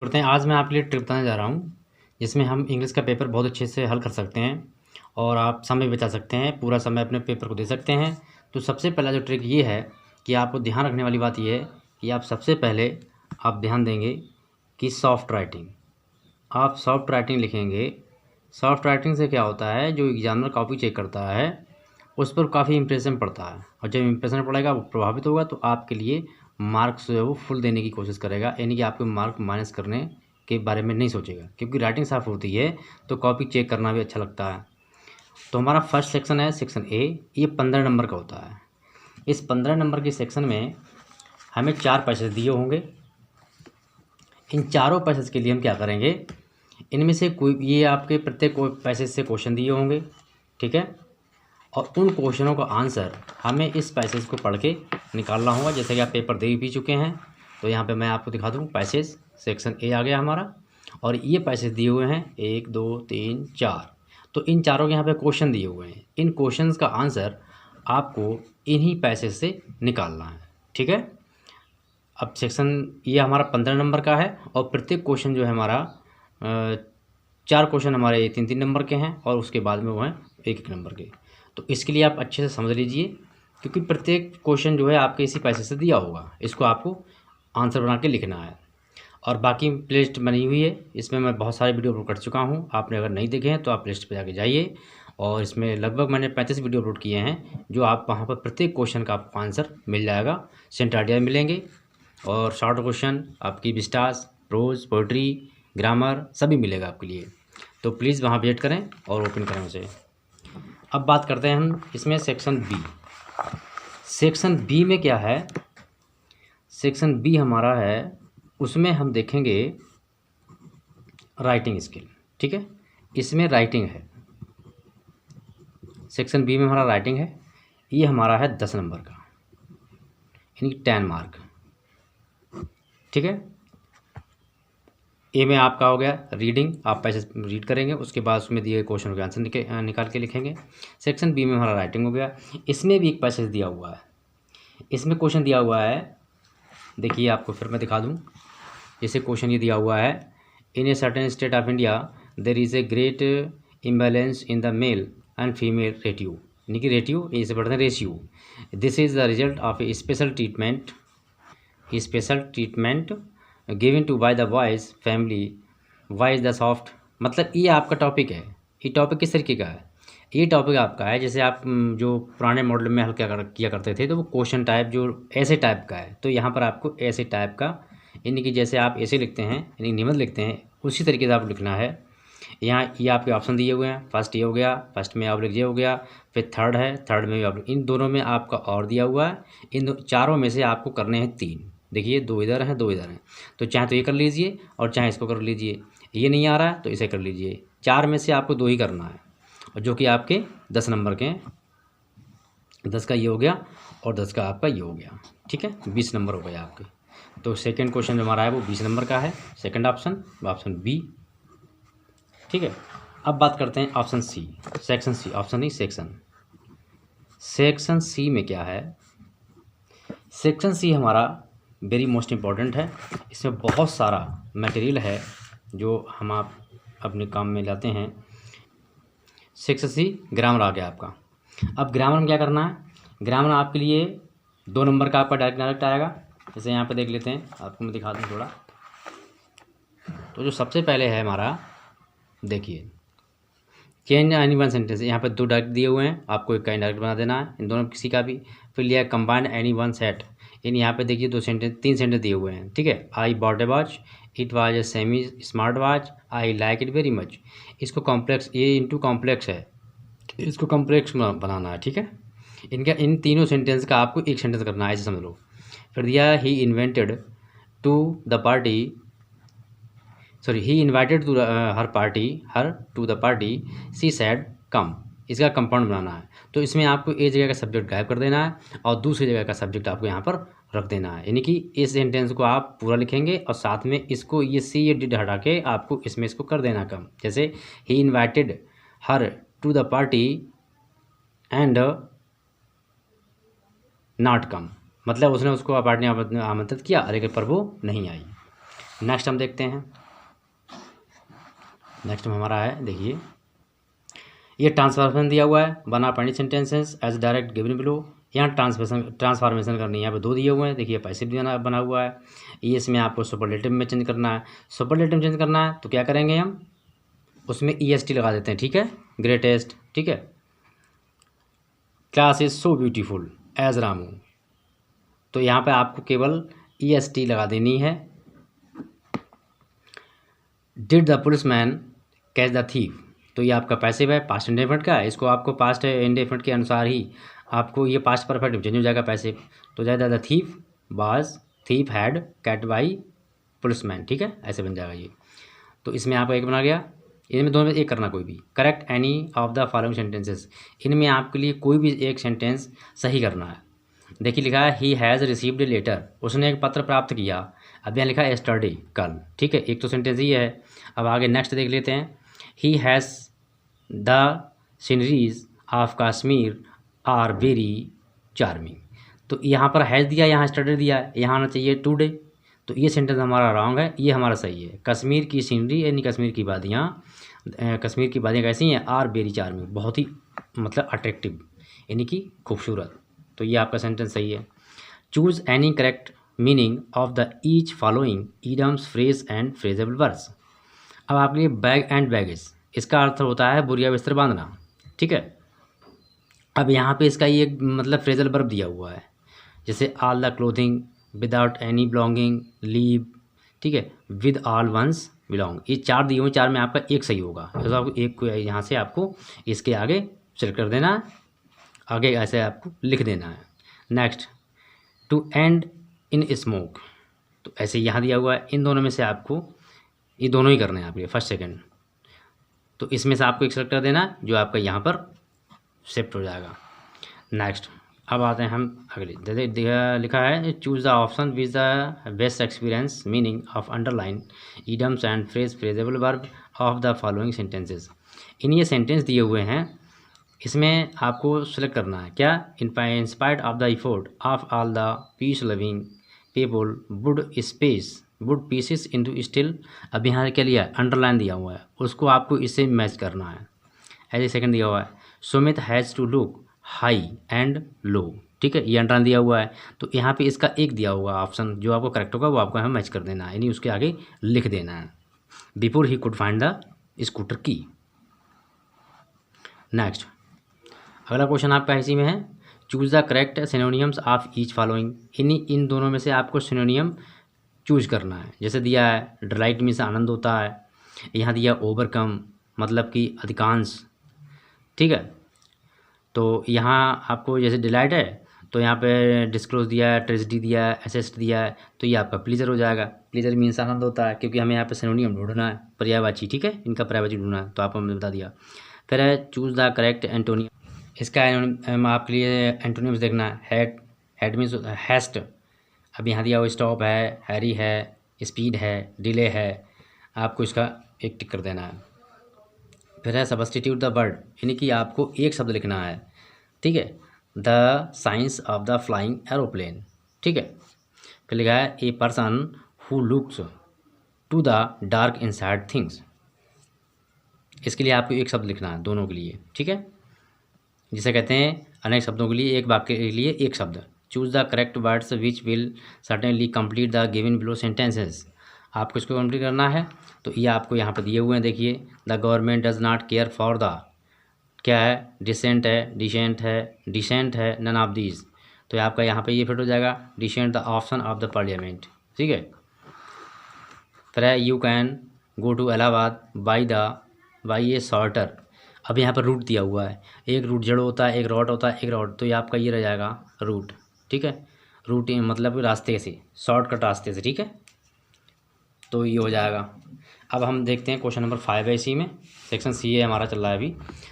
करते हैं। आज मैं आपके लिए ट्रिक बताने जा रहा हूँ जिसमें हम इंग्लिश का पेपर बहुत अच्छे से हल कर सकते हैं और आप समय बचा सकते हैं, पूरा समय अपने पेपर को दे सकते हैं। तो सबसे पहला जो ट्रिक ये है कि आपको ध्यान रखने वाली बात ये है कि आप सबसे पहले आप ध्यान देंगे कि सॉफ्ट राइटिंग, आप सॉफ्ट राइटिंग लिखेंगे। सॉफ्ट राइटिंग से क्या होता है, जो एग्जामिनर कॉपी चेक करता है उस पर काफ़ी इंप्रेशन पड़ता है और जब इंप्रेशन पड़ेगा वो प्रभावित होगा तो आपके लिए मार्क्स जो है वो फुल देने की कोशिश करेगा, यानी कि आपके मार्क माइनस करने के बारे में नहीं सोचेगा। क्योंकि राइटिंग साफ होती है तो कॉपी चेक करना भी अच्छा लगता है। तो हमारा फर्स्ट सेक्शन है सेक्शन ए, ये 15 नंबर का होता है। इस 15 नंबर के सेक्शन में हमें 4 पैसेज दिए होंगे। इन चारों पैसेज के लिए हम क्या करेंगे, इनमें से कोई, ये आपके प्रत्येक पैसेज से क्वेश्चन दिए होंगे, ठीक है। और उन क्वेश्चनों का आंसर हमें इस पैसेज को पढ़ के निकालना होगा। जैसे कि आप पेपर दे भी चुके हैं तो यहाँ पे मैं आपको दिखा दूँ, पैसेज सेक्शन ए आ गया हमारा और ये पैसेज दिए हुए हैं 1 2 3 4। तो इन चारों के यहाँ पे क्वेश्चन दिए हुए हैं। इन क्वेश्चंस का आंसर आपको इन्हीं पैसेज से निकालना है, ठीक है। अब सेक्शन ये हमारा 15 नंबर का है और प्रत्येक क्वेश्चन जो है हमारा 4 क्वेश्चन हमारे 3-3 नंबर के हैं और उसके बाद में वो हैं 1-1 नंबर के। तो इसके लिए आप अच्छे से समझ लीजिए, क्योंकि प्रत्येक क्वेश्चन जो है आपके इसी पैसे से दिया होगा, इसको आपको आंसर बना के लिखना है। और बाकी प्लेलिस्ट बनी हुई है, इसमें मैं बहुत सारे वीडियो अपलोड कर चुका हूँ। आपने अगर नहीं देखे हैं तो आप प्लेलिस्ट पर जाके जाइए और इसमें लगभग मैंने 35 वीडियो अपलोड किए हैं, जो आप वहाँ पर प्रत्येक क्वेश्चन का आपको आंसर मिल जाएगा। सेंट आइडिया मिलेंगे और शॉर्ट क्वेश्चन, आपकी विस्टास, प्रोज, पोइट्री, ग्रामर सभी मिलेगा आपके लिए। तो प्लीज़ वहाँ विजिट करें और ओपन करें उसे। अब बात करते हैं हम इसमें सेक्शन बी। सेक्शन बी में क्या है, सेक्शन बी हमारा है, उसमें हम देखेंगे राइटिंग स्किल, ठीक है। इसमें राइटिंग है, सेक्शन बी में हमारा राइटिंग है। ये हमारा है 10 नंबर का, यानी 10 मार्क, ठीक है। ए में आपका हो गया रीडिंग, आप पैसे रीड करेंगे, उसके बाद उसमें दिए गए क्वेश्चन के आंसर निकाल के लिखेंगे। सेक्शन बी में हमारा राइटिंग हो गया। इसमें भी एक पैसेज दिया हुआ है, इसमें क्वेश्चन दिया हुआ है, देखिए आपको फिर मैं दिखा दूं। जैसे क्वेश्चन ये दिया हुआ है, in a certain state of India there is a great imbalance in the male and female ratio, यानी कि रेटियो इसे पढ़ते हैं ratio. This is the result of a special treatment given to by the boys family, wise the soft. मतलब ये आपका topic है। ये टॉपिक किस तरीके का है, ये टॉपिक आपका है जैसे आप जो पुराने मॉडल में हल किया करते थे तो वो क्वेश्चन टाइप जो ऐसे टाइप का है, तो यहाँ पर आपको ऐसे टाइप का, यानी कि जैसे आप ऐसे लिखते हैं यानी निबंध लिखते हैं उसी तरीके से आप लिखना है। यहाँ ये आपके ऑप्शन दिए हुए हैं, फर्स्ट ये हो गया, फर्स्ट में आप लिख ये हो गया, फिर थर्ड है, थर्ड में भी आप, इन दोनों में आपका और दिया हुआ है। इन चारों में से आपको करने हैं 3। देखिए 2 इधर हैं 2 इधर हैं, तो चाहे तो ये कर लीजिए और चाहे इसको कर लीजिए। ये नहीं आ रहा है तो इसे कर लीजिए। 4 में से आपको 2 ही करना है और जो कि आपके 10 नंबर के हैं। 10 का ये हो गया और 10 का आपका ये हो गया, ठीक है। 20 नंबर हो गया आपके। तो सेकंड क्वेश्चन जो हमारा है वो 20 नंबर का है, सेकंड ऑप्शन, ऑप्शन बी, ठीक है। अब बात करते हैं option C, section C, option नहीं सेक्शन। सेक्शन सी में क्या है, सेक्शन सी हमारा वेरी मोस्ट इम्पॉर्टेंट है। इसमें बहुत सारा मटेरियल है जो हम आप अपने काम में लाते हैं। सेक्शन सी ग्रामर आ गया आपका। अब ग्रामर में क्या करना है, ग्रामर आपके लिए 2 नंबर का आपका डायरेक्ट आएगा। जैसे यहाँ पे देख लेते हैं, आपको मैं दिखा दूँ थोड़ा। तो जो सबसे पहले है हमारा, देखिए चेंज एनी वन सेंटेंस, यहाँ पे 2 डायरेक्ट दिए हुए हैं, आपको एक का इनडायरेक्ट बना देना है, इन दोनों किसी का भी। फिर लिया कंबाइंड एनी वन सेट, इन यहाँ पे देखिए 3 सेंटेंस दिए हुए हैं, ठीक है। I bought A watch, it was a semi smart watch, I like it very much. इसको कॉम्प्लेक्स, ये इंटू कॉम्प्लेक्स है, इसको कॉम्प्लेक्स बनाना है, ठीक है। इनका इन तीनों सेंटेंस का आपको एक सेंटेंस करना है, ऐसे समझ लो। फिर दिया he invented to the party, sorry he invited to her to the party, she said come. इसका कंपाउंड बनाना है। तो इसमें आपको एक जगह का सब्जेक्ट गायब कर देना है और दूसरी जगह का सब्जेक्ट आपको यहाँ पर रख देना है, यानी कि इस सेंटेंस को आप पूरा लिखेंगे और साथ में इसको ये सी ये डिड हटा के आपको इसमें इसको कर देना कम। जैसे ही invited her to the party and not come, मतलब उसने उसको पार्टी में आमंत्रित किया लेकिन पर वो नहीं आई। नेक्स्ट हम देखते हैं, नेक्स्ट में हमारा है, देखिए ये ट्रांसफॉर्मेशन दिया हुआ है, बना point sentences as direct given below. यहाँ ट्रांसफॉर्मेशन करनी है, यहाँ पे दो दिए हुए हैं, देखिए पैसिव बना हुआ है, ये इसमें आपको सुपरलेटिव में चेंज करना है। सुपरलेटिव चेंज करना है तो क्या करेंगे हम, उसमें EST लगा देते हैं, ठीक है, ग्रेटेस्ट, ठीक है। Class is so beautiful as Ramu, तो यहाँ पे आपको केवल EST लगा देनी है। Did the policeman catch the thief, तो ये आपका पैसिव है, पास्ट इंडेफिनिट का है, इसको आपको पास्ट इंडेफिनिट के अनुसार ही आपको ये पास्ट परफेक्ट चेंज हो जाएगा पैसिव। तो जाएगा the thief was, thief had caught by policeman, ठीक है, ऐसे बन जाएगा ये। तो इसमें आपका एक बना गया, इनमें दोनों में एक करना कोई भी, correct any of the following sentences, इनमें आपके लिए कोई भी एक सेंटेंस सही करना है। देखिए लिखा है he has received a letter, उसने एक पत्र प्राप्त किया। अब यहाँ लिखा है यस्टरडे, कल, ठीक है, एक तो सेंटेंस ही है। अब आगे नेक्स्ट देख लेते हैं, he has the sceneries of Kashmir are very charming, तो यहाँ पर हैज़ दिया, यहाँ यस्टरडे दिया है, यहाँ आना चाहिए टुडे, तो ये सेंटेंस हमारा रॉन्ग है, ये हमारा सही है। कश्मीर की सीनरी यानी कश्मीर की वादियाँ, कश्मीर की वादियाँ कैसी हैं, आर वेरी चार्मिंग, बहुत ही मतलब अट्रैक्टिव यानी कि खूबसूरत, तो ये आपका सेंटेंस सही है। Choose any correct meaning of the each following idioms phrase and phrasal words. अब आपके लिए बैग एंड बैगेज, इसका अर्थ होता है बोरिया बिस्तर बांधना, ठीक है। अब यहाँ पे इसका ये मतलब फ्रेजल वर्ब दिया हुआ है, जैसे all the clothing, without any belonging, leave, ठीक है, विद ऑल वंस बिलोंग, ये चार दिए हुए, चार में आपका एक सही होगा, तो आपको एक को यहाँ से आपको इसके आगे सेलेक्ट कर देना है, आगे ऐसे आपको लिख देना है। Next, to end in smoke, तो ऐसे यहाँ दिया हुआ है, इन दोनों में से आपको ये दोनों ही करने हैं आपके फर्स्ट सेकंड, तो इसमें से आपको एक सेलेक्ट कर देना है जो आपका यहाँ पर शिफ्ट हो जाएगा। नेक्स्ट, अब आते हैं हम अगले, लिखा है choose the option which the best experience meaning of underline idioms and phrasal verb of the following sentences. इन ये सेंटेंस दिए हुए हैं, इसमें आपको सेलेक्ट करना है क्या, in spite of the effort of all the peace loving people would pieces into still. अब यहाँ क्या लिया है, अंडरलाइन दिया हुआ है, उसको आपको इससे मैच करना है। ऐसे सेकंड दिया हुआ है, Sumit has to look high and low, ठीक है, ये अंडरलाइन दिया हुआ है, तो यहाँ पे इसका एक दिया हुआ ऑप्शन जो आपको करेक्ट होगा वो आपको यहाँ मैच कर देना है, यानी उसके आगे लिख देना है, before he could find the scooter की। नेक्स्ट, अगला क्वेश्चन आपका इसी में है, choose the correct synonyms of each following, इन दोनों में से आपको सिनोनियम चूज करना है। जैसे दिया है डिलाइट मीन्स आनंद होता है, यहाँ दिया ओवरकम मतलब कि अधिकांश, ठीक है, तो यहाँ आपको जैसे डिलाइट है तो यहाँ पे डिस्क्लोज दिया है, ट्रेजिडी दिया है, असिस्ट दिया है, तो ये आपका प्लीजर हो जाएगा। प्लीजर मीन्स आनंद होता है, क्योंकि हमें यहाँ पे सिनोनियम ढूंढना है, पर्यायवाची, ठीक है, इनका पर्यायवाची ढूंढना है, तो आपको हमने बता दिया। फिर है चूज द करेक्ट एंटोनियम, इसका आपके लिए एंटोनियम्स देखना है, हेड मीन्स हैस्ट, अब यहाँ दिया हुआ स्टॉप है, हैरी है, स्पीड है, डिले है, आपको इसका एक टिक कर देना है। फिर है सब्स्टिट्यूट द वर्ड, यानी कि आपको एक शब्द लिखना है, ठीक है, the science of the flying aeroplane, ठीक है। फिर लिखा है a person who looks to the dark inside things, इसके लिए आपको एक शब्द लिखना है दोनों के लिए, ठीक है, जिसे कहते हैं अनेक शब्दों के लिए एक वाक्य के लिए एक शब्द। Choose the correct words which will certainly complete the given below sentences, आपको इसको कंप्लीट करना है, तो ये आपको यहाँ पर दिए हुए हैं, देखिए the government does not care for the, क्या है, डिसेंट है, डिसेंट है, नन ऑफ दीज, तो आपका यहाँ पे ये फिट हो जाएगा, decent the option of the parliament, ठीक है। फिर है you can go to Allahabad by a shorter, अब यहाँ पर रूट दिया हुआ है, एक रूट जड़ होता है, एक रॉट होता है, एक रॉट, तो ये आपका ये रह जाएगा रूट, ठीक है, रूट मतलब रास्ते से, शॉर्टकट रास्ते से, ठीक है, तो ये हो जाएगा। अब हम देखते हैं क्वेश्चन नंबर 5 है, इसी में सेक्शन सी है हमारा चल रहा है अभी,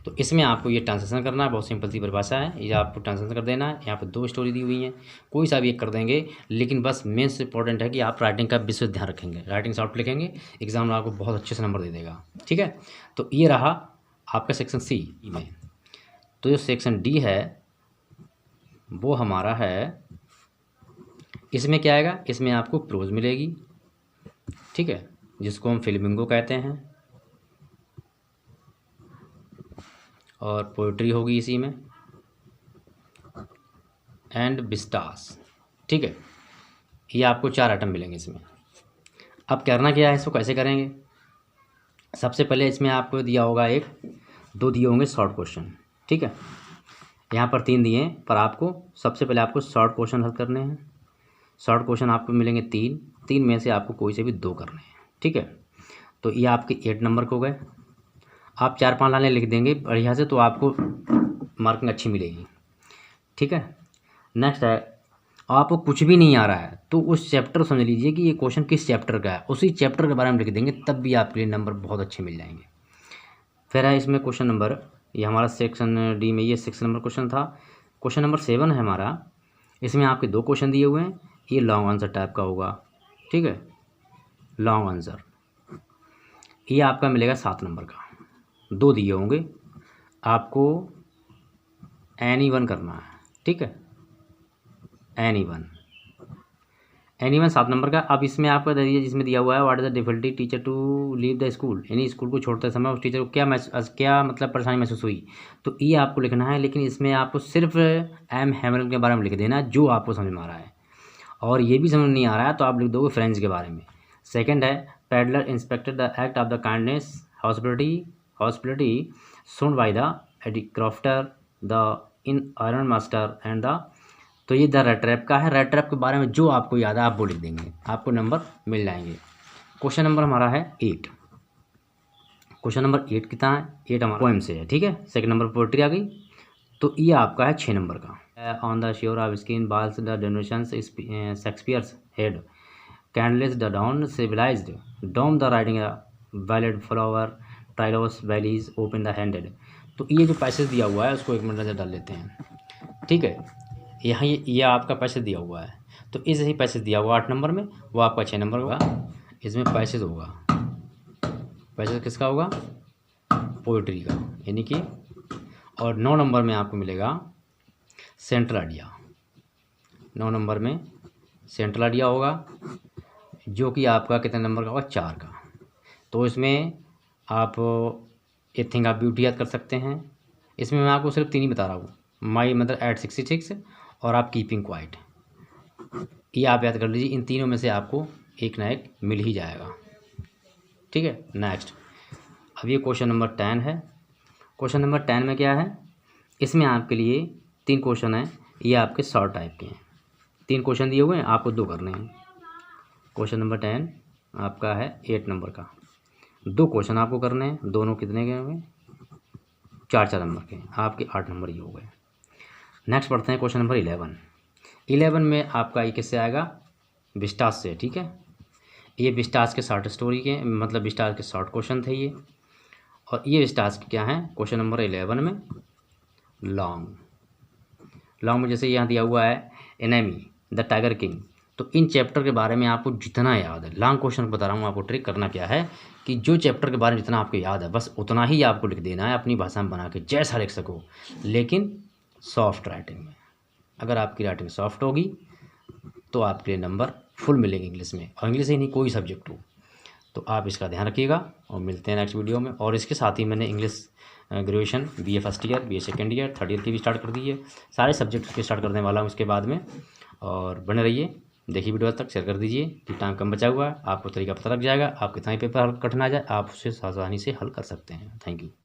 तो इसमें आपको ये ट्रांसलेशन करना है, बहुत सिंपल सी परिभाषा है, ये आपको ट्रांसलेशन कर देना है। यहाँ पे 2 स्टोरी दी हुई हैं, कोई सा भी एक कर देंगे, लेकिन बस मेन से इंपॉर्टेंट है कि आप राइटिंग का विशेष ध्यान रखेंगे, राइटिंग शॉर्ट लिखेंगे, एग्जाम में आपको बहुत अच्छे से नंबर दे देगा, ठीक है। तो ये रहा आपका सेक्शन सी में। तो जो सेक्शन डी है वो हमारा है, इसमें क्या आएगा, इसमें आपको प्रोज मिलेगी, ठीक है, जिसको हम फ्लेमिंगो कहते हैं, और पोइट्री होगी इसी में, एंड विस्टास। ठीक है, ये आपको 4 आइटम मिलेंगे इसमें। अब करना क्या है, इसको कैसे करेंगे। सबसे पहले इसमें आपको दिया होगा 2 दिए होंगे शॉर्ट क्वेश्चन। ठीक है, यहाँ पर 3 दिए हैं, पर आपको सबसे पहले आपको शॉर्ट क्वेश्चन हल करने हैं। शॉर्ट क्वेश्चन आपको मिलेंगे 3 में से आपको कोई से भी 2 करने हैं। ठीक है, तो ये आपके 8 नंबर के हो गए। आप 4-5 लाइनें लिख देंगे बढ़िया से, तो आपको मार्किंग अच्छी मिलेगी। ठीक है, नेक्स्ट है, आपको कुछ भी नहीं आ रहा है तो उस चैप्टर समझ लीजिए कि ये क्वेश्चन किस चैप्टर का है, उसी चैप्टर के बारे में लिख देंगे, तब भी आपके लिए नंबर बहुत अच्छे मिल जाएंगे। फिर है इसमें क्वेश्चन नंबर, ये हमारा सेक्शन डी में ये 6 नंबर क्वेश्चन था। क्वेश्चन नंबर 7 है हमारा, इसमें आपके 2 क्वेश्चन दिए हुए हैं, ये लॉन्ग आंसर टाइप का होगा। ठीक है, लॉन्ग आंसर, ये आपका मिलेगा 7 नंबर का। 2 दिए होंगे, आपको any1 करना है। ठीक है, any1 7 नंबर का। अब इसमें आपका दे दीजिए, जिसमें दिया हुआ है what is the difficulty teacher to leave the school, यानी स्कूल को छोड़ते समय उस टीचर को क्या मतलब परेशानी महसूस हुई, तो ये आपको लिखना है। लेकिन इसमें आपको सिर्फ एम हैमरल के बारे में लिख देना है, जो आपको समझ में आ रहा है। और ये भी समझ नहीं आ रहा है तो आप लिख दोगे फ्रेंड्स के बारे में। सेकंड है, peddler inspected the act of the kindness hospitality shown by the handicrafter the in iron master and the, तो ये द रेड ट्रैप का है। रेड ट्रैप के बारे में जो आपको याद है आप वो लिख देंगे, आपको नंबर मिल जाएंगे। क्वेश्चन नंबर हमारा है 8। क्वेश्चन नंबर 8 कितना है, 8 हमारा पोएम से है। ठीक है, सेकंड नंबर पोएट्री आ गई, तो ये आपका है 6 नंबर का। On the shore of skin balls the devotions Shakespeare's head candleless the down civilized dome the riding valid flower trellis valleys open the handed. तो ये जो पैसेज दिया हुआ है उसको 1 मिनट से डाल लेते हैं। ठीक है, यहाँ ये आपका पैसेज दिया हुआ है, तो इस ही पैसेज दिया हुआ 8 नंबर में, वो आपका 6 नंबर होगा। इसमें पैसेज होगा, पैसेज किसका होगा, पोइट्री का, यानी कि। और 9 नंबर में आपको मिलेगा सेंट्रल आइडिया। 9 नंबर में सेंट्रल आइडिया होगा, जो कि आपका कितने नंबर का होगा, 4 का। तो इसमें आप ए थिंग आप ब्यूटी याद कर सकते हैं। इसमें मैं आपको सिर्फ 3 ही बता रहा हूँ, माई मदर एट 66 और आप कीपिंग क्वाइट, ये आप याद कर लीजिए। इन तीनों में से आपको एक ना एक मिल ही जाएगा। ठीक है, नेक्स्ट, अब ये क्वेश्चन नंबर 10 है। क्वेश्चन नंबर 10 में क्या है, इसमें आपके लिए 3 क्वेश्चन हैं, ये आपके शॉर्ट टाइप के हैं। 3 क्वेश्चन दिए हुए हैं, आपको 2 करने हैं। क्वेश्चन नंबर 10 आपका है 8 नंबर का, 2 क्वेश्चन आपको करने हैं, दोनों कितने के होंगे, 4 नंबर के, आपके 8 नंबर ये हो गए। नेक्स्ट पढ़ते हैं क्वेश्चन नंबर 11 में आपका ये किससे आएगा, विस्टास से। ठीक है, ये विस्टास के शॉर्ट स्टोरी के, मतलब विस्टास के शॉर्ट क्वेश्चन थे ये। और ये विस्टास के क्या हैं, क्वेश्चन नंबर 11 में लॉन्ग में जैसे यहाँ दिया हुआ है एनेमी द टाइगर किंग, तो इन चैप्टर के बारे में आपको जितना याद है, लॉन्ग क्वेश्चन बता रहा हूँ आपको, ट्रिक करना क्या है कि जो चैप्टर के बारे में जितना आपको याद है बस उतना ही आपको लिख देना है, अपनी भाषा में बना के जैसा लिख सको, लेकिन सॉफ्ट राइटिंग में। अगर आपकी राइटिंग सॉफ्ट होगी तो आपके लिए नंबर फुल मिलेंगे इंग्लिश में, और इंग्लिश ही नहीं कोई सब्जेक्ट हो। तो आप इसका ध्यान रखिएगा और मिलते हैं नेक्स्ट वीडियो में। और इसके साथ ही मैंने English graduation BA first year, BA second year, third year की भी स्टार्ट कर दी है, सारे सब्जेक्ट के स्टार्ट करने वाला हूँ इसके बाद में। और बने रहिए, देखिए वीडियो तक शेयर कर दीजिए कि टाइम कम बचा हुआ है, आपको तरीका पता लग जाएगा, आप कितना ही पेपर कठिन आ जाए आप उससे आसानी से हल कर सकते हैं। Thank you.